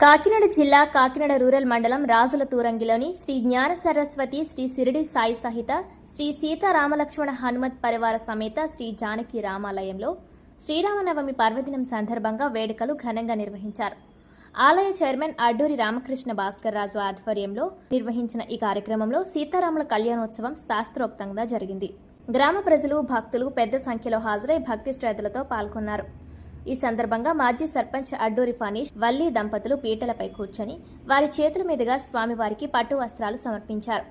కాకినాడ జిల్లా కాకినాడ రూరల్ మండలం రాజుల తూరంగిలోని శ్రీ జ్ఞాన సరస్వతి శ్రీ సిరిడి సాయి సహిత శ్రీ సీతారామలక్ష్మణ హనుమత్ పరివార సమేత శ్రీ జానకి రామాలయంలో శ్రీరామనవమి పర్వదినం సందర్భంగా వేడుకలు ఘనంగా నిర్వహించారు. ఆలయ చైర్మన్ అడ్డూరి రామకృష్ణ భాస్కర్ రాజు ఆధ్వర్యంలో నిర్వహించిన ఈ కార్యక్రమంలో సీతారాముల కళ్యాణోత్సవం శాస్త్రోక్తంగా జరిగింది. గ్రామ ప్రజలు, భక్తులు పెద్ద సంఖ్యలో హాజరై భక్తి శ్రద్ధలతో పాల్గొన్నారు. ఈ సందర్భంగా మాజీ సర్పంచ్ అడ్డూరి ఫనీష్, వల్లి దంపతులు పీటలపై కూర్చొని వారి చేతుల మీదుగా స్వామివారికి పట్టు వస్త్రాలు సమర్పించారు.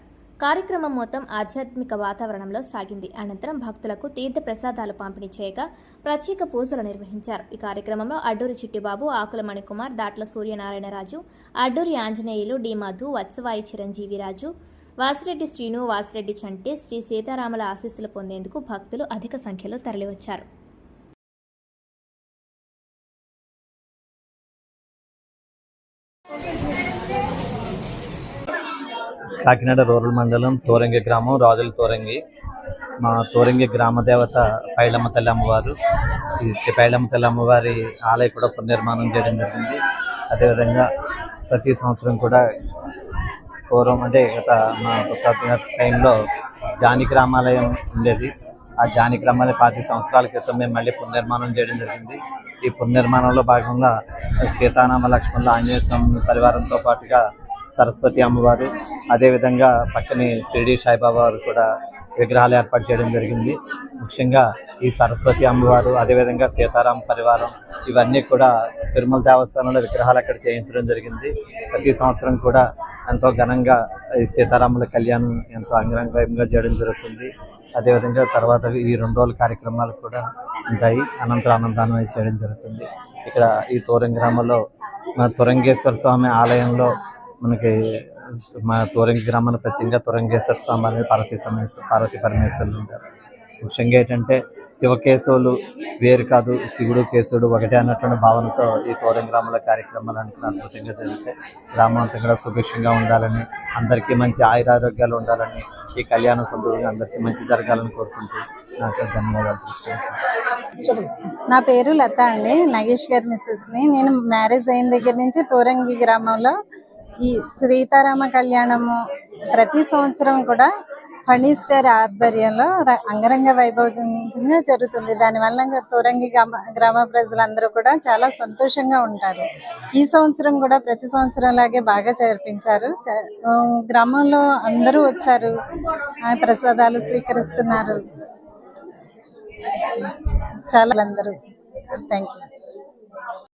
కార్యక్రమం మొత్తం ఆధ్యాత్మిక వాతావరణంలో సాగింది. అనంతరం భక్తులకు తీర్థ ప్రసాదాలు పంపిణీ చేయగా ప్రత్యేక పూజలు నిర్వహించారు. ఈ కార్యక్రమంలో అడ్డూరి చిట్టిబాబు, ఆకుల మణికుమార్, దాట్ల సూర్యనారాయణరాజు, అడ్డూరి ఆంజనేయులు, డి మధు, వత్సవాయి చిరంజీవిరాజు, వాసిరెడ్డి శ్రీను, వాసిరెడ్డి చంటే శ్రీ సీతారాముల ఆశీస్సులు పొందేందుకు భక్తులు అధిక సంఖ్యలో తరలివచ్చారు. కాకినాడ రూరల్ మండలం తోరంగి గ్రామం రాజుల తోరంగి. మా తోరంగి గ్రామ దేవత పైలమ్మ తల్లి అమ్మవారు. ఈ శ్రీ పైలమ్మ తల్లి అమ్మవారి ఆలయం కూడా పునర్నిర్మాణం చేయడం జరిగింది. అదేవిధంగా ప్రతి సంవత్సరం కూడా పూర్వం అంటే గత మా టైంలో జానకి రామాలయం ఉండేది. ఆ జానకి రామాలయం 5 సంవత్సరాల క్రితం మేము మళ్ళీ పునర్నిర్మాణం చేయడం జరిగింది. ఈ పునర్నిర్మాణంలో భాగంగా సీతారామ లక్ష్మణుల ఆంజనేయ స్వామి పరివారంతో పాటుగా సరస్వతి అమ్మవారు, అదేవిధంగా పక్కనే షిరిడి సాయిబాబా వారు కూడా విగ్రహాలు ఏర్పాటు చేయడం జరిగింది. ముఖ్యంగా ఈ సరస్వతి అమ్మవారు, అదేవిధంగా సీతారామ పరివారం ఇవన్నీ కూడా తిరుమల దేవస్థానంలో విగ్రహాలు అక్కడ చేయించడం జరిగింది. ప్రతి సంవత్సరం కూడా ఎంతో ఘనంగా ఈ సీతారాముల కళ్యాణం ఎంతో అంగరంగ వైభవంగా చేయడం జరుగుతుంది. అదేవిధంగా తర్వాత ఈ 2 రోజుల కార్యక్రమాలు కూడా ఉంటాయి. అనంతరం అన్నదానం చేయడం జరుగుతుంది. ఇక్కడ ఈ తోరంగి గ్రామంలో మన తొరంగేశ్వర స్వామి ఆలయంలో మనకి మా తోరంగి గ్రామాన్ని ప్రత్యేకంగా తొరంగేశ్వర స్వామి అనేది పార్వతీ పరమేశ్వరులు ఉంటారు. ముఖ్యంగా ఏంటంటే శివకేశవులు వేరు కాదు, శివుడు కేశవుడు ఒకటే అన్నటువంటి భావనతో ఈ తోరంగి గ్రామంలో కార్యక్రమాలు అనుకుని అద్భుతంగా జరుగుతాయి. గ్రామం అంతా కూడా సుభిక్షంగా ఉండాలని, అందరికీ మంచి ఆయురారోగ్యాలు ఉండాలని, ఈ కళ్యాణ సందర్భంగా అందరికీ మంచి జరగాలని కోరుకుంటూ నాకు ధన్యవాదాలు తెలుసుకుంటాను. నా పేరు లత అండి, నగేష్ గారి మిస్సెస్ని. నేను మ్యారేజ్ అయిన దగ్గర నుంచి తోరంగి గ్రామంలో ఈ సీతారామ కళ్యాణము ప్రతి సంవత్సరం కూడా ఫణీస్ గారి ఆధ్వర్యంలో అంగరంగ వైభవంగా జరుగుతుంది. దానివల్ల తోరంగి గ్రామ ప్రజలందరూ కూడా చాలా సంతోషంగా ఉంటారు. ఈ సంవత్సరం కూడా ప్రతి సంవత్సరం లాగే బాగా జరిపించారు. గ్రామంలో అందరూ వచ్చారు, ప్రసాదాలు స్వీకరిస్తున్నారు. చాలా అందరూ. Thank you.